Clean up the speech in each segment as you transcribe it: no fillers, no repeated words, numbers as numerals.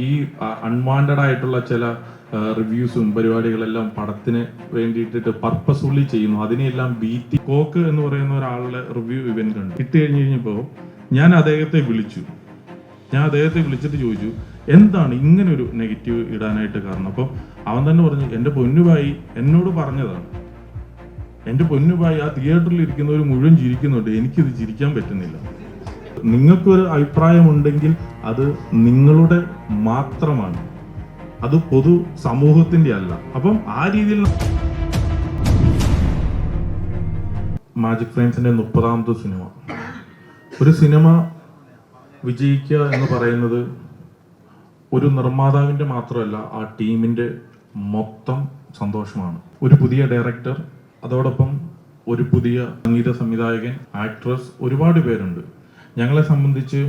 ഈ അൺവാണ്ടഡ് ആയിട്ടുള്ള ചില റിവ്യൂസും പരിപാടികളെല്ലാം പടത്തിന് വേണ്ടിയിട്ട് പർപ്പസ്ഫുള്ളി ചെയ്യുന്നു. അതിനെല്ലാം ബീറ്റ് കോക്ക് എന്ന് പറയുന്ന ഒരാളുടെ റിവ്യൂ ഇവന്റ് കണ്ടു. ഇട്ട് കഴിഞ്ഞപ്പോൾ ഞാൻ അദ്ദേഹത്തെ വിളിച്ചിട്ട് ചോദിച്ചു എന്താണ് ഇങ്ങനെ ഒരു നെഗറ്റീവ് ഇടാനായിട്ട് കാരണം. അപ്പോൾ അവൻ തന്നെ പറഞ്ഞു, എൻ്റെ പൊന്നുഭായി എന്നോട് പറഞ്ഞതാണ്, എൻ്റെ പൊന്നുഭായി ആ തിയേറ്ററിൽ ഇരിക്കുന്നവർ മുഴുവൻ ചിരിക്കുന്നുണ്ട്, എനിക്കിത് ചിരിക്കാൻ പറ്റുന്നില്ല. നിങ്ങൾക്കൊരു അഭിപ്രായമുണ്ടെങ്കിൽ അത് നിങ്ങളുടെ മാത്രമാണ്, അത് പൊതു സമൂഹത്തിന്റെ അല്ല. അപ്പം ആ രീതിയിൽ മാജിക് ഫ്രെയിംസിന്റെ 30ാമത്തെ സിനിമ, ഒരു സിനിമ വിജയിക്കുക എന്ന് പറയുന്നത് ഒരു നിർമ്മാതാവിന്റെ മാത്രമല്ല, ആ ടീമിന്റെ മൊത്തം സന്തോഷമാണ്. ഒരു പുതിയ ഡയറക്ടർ, അതോടൊപ്പം ഒരു പുതിയ സംഗീത സംവിധായകൻ, ആക്ട്രസ്, ഒരുപാട് പേരുണ്ട്. ഞങ്ങളെ സംബന്ധിച്ച്,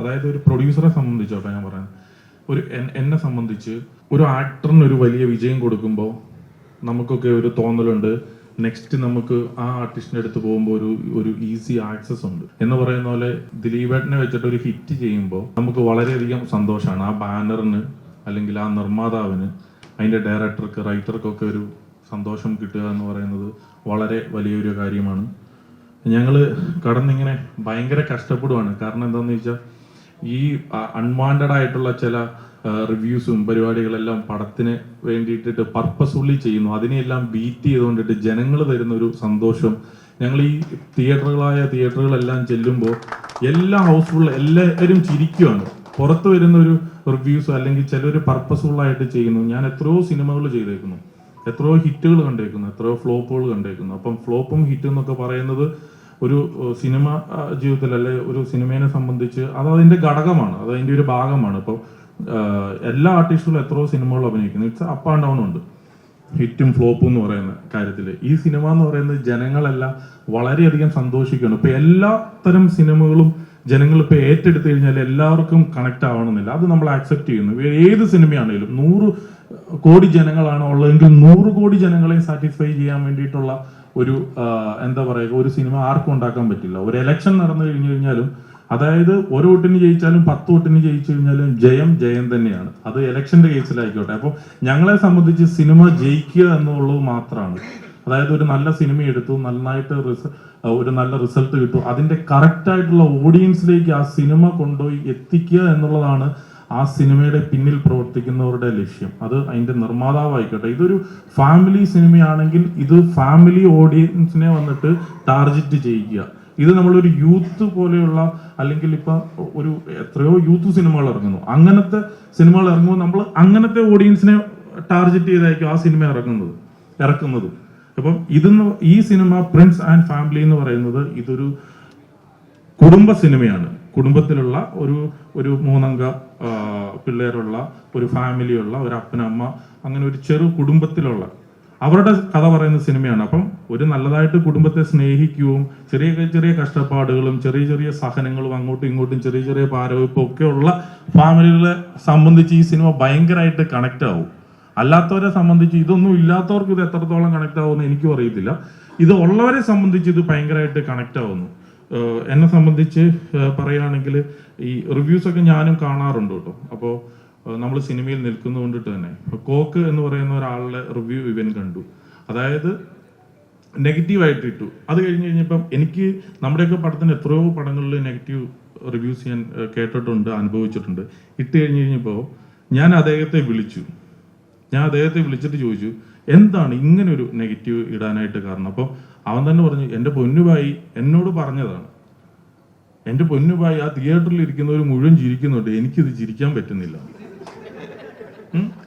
അതായത് ഒരു പ്രൊഡ്യൂസറെ സംബന്ധിച്ചോട്ടെ ഞാൻ പറയാൻ, എന്നെ സംബന്ധിച്ച് ഒരു ആക്ടറിന് ഒരു വലിയ വിജയം കൊടുക്കുമ്പോൾ നമുക്കൊക്കെ ഒരു തോന്നലുണ്ട്, നെക്സ്റ്റ് നമുക്ക് ആ ആർട്ടിസ്റ്റിന്റെ അടുത്ത് പോകുമ്പോൾ ഒരു ഈസി ആക്സസ് ഉണ്ട് എന്ന് പറയുന്ന പോലെ ദിലീപേട്ടനെ വെച്ചിട്ട് ഒരു ഹിറ്റ് ചെയ്യുമ്പോൾ നമുക്ക് വളരെയധികം സന്തോഷമാണ്. ആ ബാനറിന് അല്ലെങ്കിൽ ആ നിർമ്മാതാവിന്, അതിന്റെ ഡയറക്ടർക്ക്, റൈറ്റർക്കൊക്കെ ഒരു സന്തോഷം കിട്ടുക എന്ന് പറയുന്നത് വളരെ വലിയൊരു കാര്യമാണ്. ഞങ്ങൾ കടന്നിങ്ങനെ ഭയങ്കര കഷ്ടപ്പെടുവാണ്. കാരണം എന്താണെന്ന് വെച്ചാൽ ഈ അൺവാണ്ടഡ് ആയിട്ടുള്ള ചില റിവ്യൂസും പരിപാടികളെല്ലാം പടത്തിന് വേണ്ടിയിട്ട് പർപ്പസ്ഫുള്ളി ചെയ്യുന്നു. അതിനെല്ലാം ബീറ്റ് ചെയ്തുകൊണ്ടിട്ട് ജനങ്ങൾ തരുന്ന ഒരു സന്തോഷം. ഞങ്ങൾ ഈ തിയേറ്ററുകളെല്ലാം ചെല്ലുമ്പോൾ എല്ലാ ഹൗസ്ഫുൾ, എല്ലാവരും ചിരിക്കുവാണ്. പുറത്ത് വരുന്ന ഒരു റിവ്യൂസ് അല്ലെങ്കിൽ ചിലർ പർപ്പസ്ഫുള്ളായിട്ട് ചെയ്യുന്നു. ഞാൻ എത്രയോ സിനിമകൾ ചെയ്തേക്കുന്നു, എത്രയോ ഹിറ്റുകൾ കണ്ടേക്കുന്നു, എത്രയോ ഫ്ലോപ്പുകൾ കണ്ടേക്കുന്നു. അപ്പം ഫ്ലോപ്പും ഹിറ്റും എന്നൊക്കെ പറയുന്നത് ഒരു സിനിമ ജീവിതത്തിൽ, അല്ലെ ഒരു സിനിമയെ സംബന്ധിച്ച് അത് അതിന്റെ ഘടകമാണ്, അത് അതിന്റെ ഒരു ഭാഗമാണ്. ഇപ്പോൾ എല്ലാ ആർട്ടിസ്റ്റുകളും എത്രയോ സിനിമകൾ അഭിനയിക്കുന്നു. ഇറ്റ്സ് അപ്പ് ആൻഡ് ഡൗൺ ഉണ്ട് ഹിറ്റും ഫ്ലോപ്പും എന്ന് പറയുന്ന കാര്യത്തിൽ. ഈ സിനിമ എന്ന് പറയുന്നത് ജനങ്ങളെല്ലാം വളരെയധികം സന്തോഷിക്കുകയാണ്. ഇപ്പൊ എല്ലാ തരം സിനിമകളും ജനങ്ങൾ ഇപ്പൊ ഏറ്റെടുത്തു കഴിഞ്ഞാൽ എല്ലാവർക്കും കണക്ട് ആവണമെന്നില്ല, അത് നമ്മൾ ആക്സെപ്റ്റ് ചെയ്യുന്നു. ഏത് സിനിമയാണെങ്കിലും 100 കോടി ജനങ്ങളാണ് ഉള്ളതെങ്കിൽ 100 കോടി ജനങ്ങളെ സാറ്റിസ്ഫൈ ചെയ്യാൻ വേണ്ടിയിട്ടുള്ള ഒരു എന്താ പറയുക, ഒരു സിനിമ ആർക്കും ഉണ്ടാക്കാൻ പറ്റില്ല. ഒരു എലക്ഷൻ നടന്നു കഴിഞ്ഞു കഴിഞ്ഞാലും, അതായത് ഒരു വോട്ടിന് ജയിച്ചാലും 10 വോട്ടിന് ജയിച്ചു കഴിഞ്ഞാലും ജയം തന്നെയാണ്. അത് എലക്ഷന്റെ കേസിലായിക്കോട്ടെ. അപ്പോൾ ഞങ്ങളെ സംബന്ധിച്ച് സിനിമ ജയിക്കുക എന്നുള്ളത് മാത്രമാണ്. അതായത് ഒരു നല്ല സിനിമ എടുത്തു, നന്നായിട്ട് ഒരു നല്ല റിസൾട്ട് കിട്ടും, അതിന്റെ കറക്റ്റ് ആയിട്ടുള്ള ഓഡിയൻസിലേക്ക് ആ സിനിമ കൊണ്ടുപോയി എത്തിക്കുക എന്നുള്ളതാണ് ആ സിനിമയുടെ പിന്നിൽ പ്രവർത്തിക്കുന്നവരുടെ ലക്ഷ്യം. അത് അതിന്റെ നിർമ്മാതാവായിക്കോട്ടെ. ഇതൊരു ഫാമിലി സിനിമയാണെങ്കിൽ ഇത് ഫാമിലി ഓഡിയൻസിനെ വന്നിട്ട് ടാർഗറ്റ് ചെയ്യിക്കുക. ഇത് നമ്മളൊരു യൂത്ത് പോലെയുള്ള, അല്ലെങ്കിൽ ഇപ്പൊ ഒരു എത്രയോ യൂത്ത് സിനിമകൾ ഇറങ്ങുന്നു, അങ്ങനത്തെ സിനിമകൾ ഇറങ്ങുമ്പോൾ നമ്മൾ അങ്ങനത്തെ ഓഡിയൻസിനെ ടാർഗറ്റ് ചെയ്തായിരിക്കും ആ സിനിമ ഇറക്കുന്നത്. അപ്പം ഈ സിനിമ പ്രിൻസ് ആൻഡ് ഫാമിലി എന്ന് പറയുന്നത് ഇതൊരു കുടുംബ സിനിമയാണ്. കുടുംബത്തിലുള്ള ഒരു 3 അംഗ പിള്ളേരുള്ള ഒരു ഫാമിലിയുള്ള ഒരു അപ്പനമ്മ, അങ്ങനെ ഒരു ചെറു കുടുംബത്തിലുള്ള അവരുടെ കഥ പറയുന്ന സിനിമയാണ്. അപ്പം ഒരു നല്ലതായിട്ട് കുടുംബത്തെ സ്നേഹിക്കുകയും ചെറിയ കഷ്ടപ്പാടുകളും ചെറിയ സഹനങ്ങളും അങ്ങോട്ടും ഇങ്ങോട്ടും ചെറിയ പാരവയ്പും ഒക്കെ ഉള്ള ഫാമിലികളെ സംബന്ധിച്ച് ഈ സിനിമ ഭയങ്കരമായിട്ട് കണക്ട് ആവും. അല്ലാത്തവരെ സംബന്ധിച്ച്, ഇതൊന്നും ഇല്ലാത്തവർക്ക് ഇത് എത്രത്തോളം കണക്ട് ആവുമെന്ന് എനിക്കും അറിയത്തില്ല. ഇത് ഉള്ളവരെ സംബന്ധിച്ച് ഇത് ഭയങ്കരമായിട്ട് കണക്ട് ആവുന്നു. എന്നെ സംബന്ധിച്ച് പറയുകയാണെങ്കിൽ ഈ റിവ്യൂസ് ഒക്കെ ഞാനും കാണാറുണ്ട് കേട്ടോ. അപ്പോൾ നമ്മൾ സിനിമയിൽ നിൽക്കുന്നത് കൊണ്ടിട്ട് തന്നെ കോക്ക് എന്ന് പറയുന്ന ഒരാളുടെ റിവ്യൂ ഇവൻ കണ്ടു. അതായത് നെഗറ്റീവായിട്ട് ഇട്ടു. അത് കഴിഞ്ഞപ്പം എനിക്ക് നമ്മുടെയൊക്കെ പടത്തിന് എത്രയോ പടങ്ങളിൽ നെഗറ്റീവ് റിവ്യൂസ് ഞാൻ കേട്ടിട്ടുണ്ട്, അനുഭവിച്ചിട്ടുണ്ട്. ഇട്ട് കഴിഞ്ഞപ്പോൾ ഞാൻ അദ്ദേഹത്തെ വിളിച്ചിട്ട് ചോദിച്ചു എന്താണ് ഇങ്ങനെ ഒരു നെഗറ്റീവ് ഇടാനായിട്ട് കാരണം. അപ്പോൾ അവൻ തന്നെ പറഞ്ഞു, എൻ്റെ പൊന്നുഭായി എന്നോട് പറഞ്ഞതാണ്, എൻ്റെ പൊന്നുഭായി ആ തിയേറ്ററിൽ ഇരിക്കുന്നവർ മുഴുവൻ ചിരിക്കുന്നുണ്ട്, എനിക്കിത് ചിരിക്കാൻ പറ്റുന്നില്ല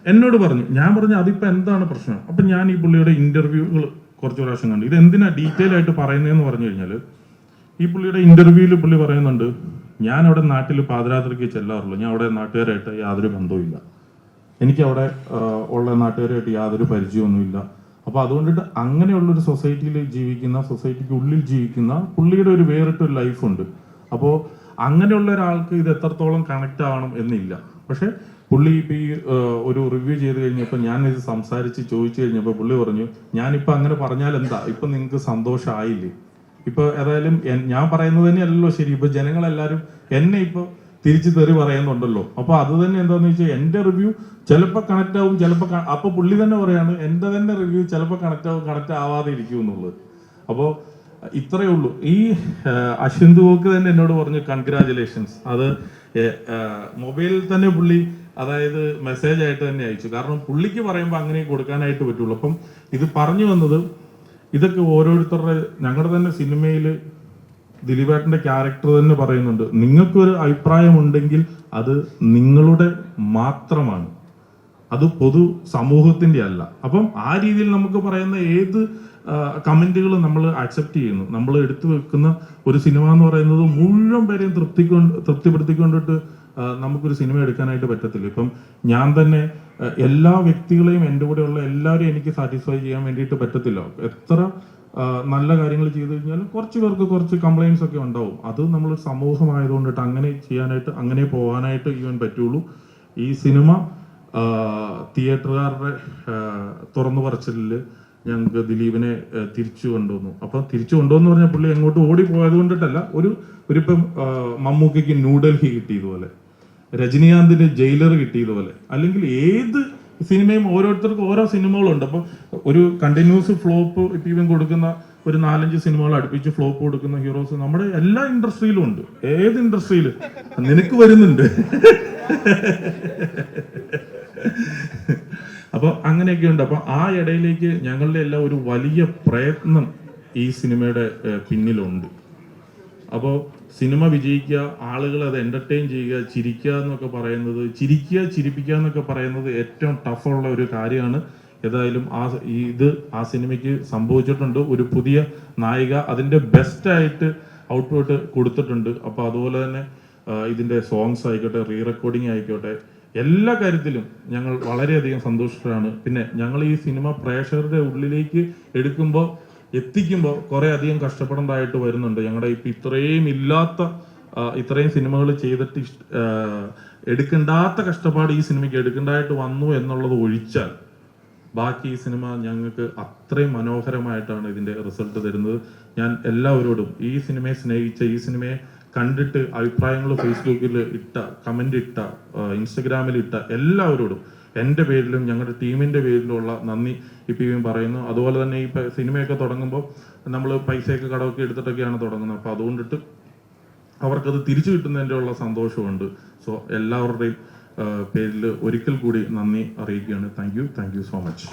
എന്നോട് പറഞ്ഞു. ഞാൻ പറഞ്ഞു അതിപ്പോ എന്താണ് പ്രശ്നം. അപ്പൊ ഞാൻ ഈ പുള്ളിയുടെ ഇന്റർവ്യൂകൾ കുറച്ച് പ്രാവശ്യം കണ്ടു. ഇത് എന്തിനാ ഡീറ്റെയിൽ ആയിട്ട് പറയുന്നതെന്ന് പറഞ്ഞു കഴിഞ്ഞാല്, ഈ പുള്ളിയുടെ ഇന്റർവ്യൂവിൽ പുള്ളി പറയുന്നുണ്ട്, ഞാൻ അവിടെ നാട്ടിൽ പാതിരാത്രിക്ക് ചെല്ലാറുള്ളൂ, ഞാൻ അവിടെ നാട്ടുകാരായിട്ട് യാതൊരു ബന്ധവുമില്ല, എനിക്ക് അവിടെ ഉള്ള നാട്ടുകാരായിട്ട് യാതൊരു പരിചയമൊന്നുമില്ല. അപ്പൊ അതുകൊണ്ടിട്ട് അങ്ങനെയുള്ളൊരു സൊസൈറ്റിക്ക് ഉള്ളിൽ ജീവിക്കുന്ന പുള്ളിയുടെ ഒരു വേറിട്ടൊരു ലൈഫുണ്ട്. അപ്പോൾ അങ്ങനെയുള്ള ഒരാൾക്ക് ഇത് എത്രത്തോളം കണക്ട് ആവണം എന്നില്ല. പക്ഷെ പുള്ളി ഇപ്പൊ ഈ ഒരു റിവ്യൂ ചെയ്ത് കഴിഞ്ഞപ്പോൾ ഞാൻ ഇത് സംസാരിച്ച് ചോദിച്ചു കഴിഞ്ഞപ്പോൾ പുള്ളി പറഞ്ഞു, ഞാനിപ്പോ അങ്ങനെ പറഞ്ഞാൽ എന്താ, ഇപ്പൊ നിങ്ങൾക്ക് സന്തോഷമായില്ലേ? ഇപ്പൊ ഏതായാലും ഞാൻ പറയുന്നത് തന്നെയല്ലല്ലോ ശരി. ഇപ്പൊ ജനങ്ങളെല്ലാരും എന്നെ ഇപ്പൊ തിരിച്ചു തെറി പറയുന്നുണ്ടല്ലോ. അപ്പൊ അത് തന്നെ എന്താന്ന് വെച്ചാൽ എന്റെ റിവ്യൂ ചിലപ്പോൾ കണക്ട് ആവും, ചിലപ്പോൾ അപ്പൊ പുള്ളി തന്നെ പറയാണ് എന്റെ തന്നെ റിവ്യൂ ചിലപ്പോൾ കണക്ട് ആവും, കണക്ട് ആവാതെ ഇരിക്കും എന്നുള്ളത്. അപ്പോൾ ഇത്രയേ ഉള്ളൂ. ഈ അശ്വിന്ത് വോക്ക് തന്നെ എന്നോട് പറഞ്ഞു കൺഗ്രാജുലേഷൻസ്. അത് മൊബൈലിൽ തന്നെ പുള്ളി അതായത് മെസ്സേജ് ആയിട്ട് തന്നെ അയച്ചു. കാരണം പുള്ളിക്ക് പറയുമ്പോൾ അങ്ങനെ കൊടുക്കാനായിട്ട് പറ്റുള്ളൂ. അപ്പം ഇത് പറഞ്ഞു വന്നത് ഇതൊക്കെ ഓരോരുത്തരുടെ ഞങ്ങളുടെ തന്നെ സിനിമയിൽ ദിലീപേട്ടന്റെ ക്യാരക്ടർ തന്നെ പറയുന്നുണ്ട്, നിങ്ങൾക്കൊരു അഭിപ്രായമുണ്ടെങ്കിൽ അത് നിങ്ങളുടെ മാത്രമാണ്, അത് പൊതു സമൂഹത്തിന്റെ അല്ല. അപ്പം ആ രീതിയിൽ നമുക്ക് പറയുന്ന ഏത് കമന്റുകളും നമ്മൾ അക്സെപ്റ്റ് ചെയ്യുന്നു. നമ്മൾ എടുത്തു വെക്കുന്ന ഒരു സിനിമ എന്ന് പറയുന്നത് മുഴുവൻ പേരെയും തൃപ്തിപ്പെടുത്തിക്കൊണ്ടിട്ട് നമുക്കൊരു സിനിമ എടുക്കാനായിട്ട് പറ്റത്തില്ല. ഇപ്പം ഞാൻ തന്നെ എല്ലാ വ്യക്തികളെയും എൻ്റെ കൂടെയുള്ള എല്ലാവരെയും എനിക്ക് സാറ്റിസ്ഫൈ ചെയ്യാൻ വേണ്ടിയിട്ട് പറ്റത്തില്ല. എത്ര നല്ല കാര്യങ്ങൾ ചെയ്തു കഴിഞ്ഞാലും കുറച്ച് പേർക്ക് കുറച്ച് കംപ്ലൈൻസ് ഒക്കെ ഉണ്ടാവും. അത് നമ്മൾ സമൂഹമായതുകൊണ്ടിട്ട് അങ്ങനെ ചെയ്യാനായിട്ട് അങ്ങനെ പോകാനായിട്ട് ഈവൻ പറ്റുള്ളൂ. ഈ സിനിമ തിയേറ്ററുകാരുടെ തുറന്നു പറച്ചിലില് ഞങ്ങൾക്ക് ദിലീപിനെ തിരിച്ചു കൊണ്ടുവന്നു. അപ്പൊ തിരിച്ചു കൊണ്ടുവന്നു പറഞ്ഞാൽ പുള്ളി എങ്ങോട്ട് ഓടി പോയത് കൊണ്ടിട്ടല്ല, ഒരിപ്പം മമ്മൂക്കയ്ക്ക് ന്യൂഡൽഹി കിട്ടിയതുപോലെ, രജനീകാന്തിന് ജയിലർ കിട്ടിയതുപോലെ, അല്ലെങ്കിൽ ഏത് സിനിമയും ഓരോരുത്തർക്കും ഓരോ സിനിമകളുണ്ട്. അപ്പൊ ഒരു കണ്ടിന്യൂസ് ഫ്ലോപ്പ് ഇപ്പം ഇവൻ കൊടുക്കുന്ന ഒരു 4-5 സിനിമകൾ അടുപ്പിച്ച് ഫ്ലോപ്പ് കൊടുക്കുന്ന ഹീറോസ് നമ്മുടെ എല്ലാ ഇൻഡസ്ട്രിയിലും ഉണ്ട്. ഏത് ഇൻഡസ്ട്രിയിൽ നിനക്ക് വരുന്നുണ്ട്. അപ്പൊ അങ്ങനെയൊക്കെ ഉണ്ട്. അപ്പൊ ആ ഇടയിലേക്ക് ഞങ്ങളുടെ എല്ലാം ഒരു വലിയ പ്രയത്നം ഈ സിനിമയുടെ പിന്നിലുണ്ട്. അപ്പോൾ സിനിമ വിജയിക്കുക, ആളുകൾ അത് എന്റർടൈൻ ചെയ്യുക, ചിരിക്കുക എന്നൊക്കെ പറയുന്നത്, ചിരിപ്പിക്കുക എന്നൊക്കെ പറയുന്നത് ഏറ്റവും ടഫുള്ള ഒരു കാര്യമാണ്. ഏതായാലും ആ സിനിമയ്ക്ക് സംഭവിച്ചിട്ടുണ്ട്. ഒരു പുതിയ നായിക അതിന്റെ ബെസ്റ്റ് ആയിട്ട് ഔട്ട്പുട്ട് കൊടുത്തിട്ടുണ്ട്. അപ്പൊ അതുപോലെ തന്നെ ഇതിന്റെ സോങ്സ് ആയിക്കോട്ടെ, റീ റെക്കോർഡിംഗ് ആയിക്കോട്ടെ, എല്ലാ കാര്യത്തിലും ഞങ്ങൾ വളരെയധികം സന്തോഷത്തിലാണ്. പിന്നെ ഞങ്ങൾ ഈ സിനിമ പ്രേക്ഷകരുടെ ഉള്ളിലേക്ക് എത്തിക്കുമ്പോൾ കുറെ അധികം കഷ്ടപ്പെടേണ്ടതായിട്ട് വരുന്നുണ്ട്. ഞങ്ങളുടെ ഇപ്പം ഇത്രയും സിനിമകൾ ചെയ്തിട്ട് എടുക്കേണ്ടാത്ത കഷ്ടപ്പാട് ഈ സിനിമയ്ക്ക് എടുക്കേണ്ടതായിട്ട് വന്നു എന്നുള്ളത് ഒഴിച്ചാൽ ബാക്കി ഈ സിനിമ ഞങ്ങൾക്ക് അത്രയും മനോഹരമായിട്ടാണ് ഇതിന്റെ റിസൾട്ട് തരുന്നത്. ഞാൻ എല്ലാവരോടും ഈ സിനിമയെ സ്നേഹിച്ച, ഈ സിനിമയെ കണ്ടിട്ട് അഭിപ്രായങ്ങൾ ഫേസ്ബുക്കിൽ കമന്റ് ഇൻസ്റ്റഗ്രാമിൽ എല്ലാവരോടും എൻ്റെ പേരിലും ഞങ്ങളുടെ ടീമിന്റെ പേരിലുള്ള നന്ദി ഇപ്പം പറയുന്നു. അതുപോലെ തന്നെ ഈ സിനിമയൊക്കെ തുടങ്ങുമ്പോൾ നമ്മൾ പൈസയൊക്കെ കടമൊക്കെ എടുത്തിട്ടൊക്കെയാണ് തുടങ്ങുന്നത്. അപ്പൊ അതുകൊണ്ടിട്ട് അവർക്കത് തിരിച്ചു കിട്ടുന്നതിൻ്റെ ഉള്ള സന്തോഷമുണ്ട്. സോ എല്ലാവരുടെയും പേരിൽ ഒരിക്കൽ കൂടി നന്ദി അറിയിക്കുകയാണ്. Thank you so much.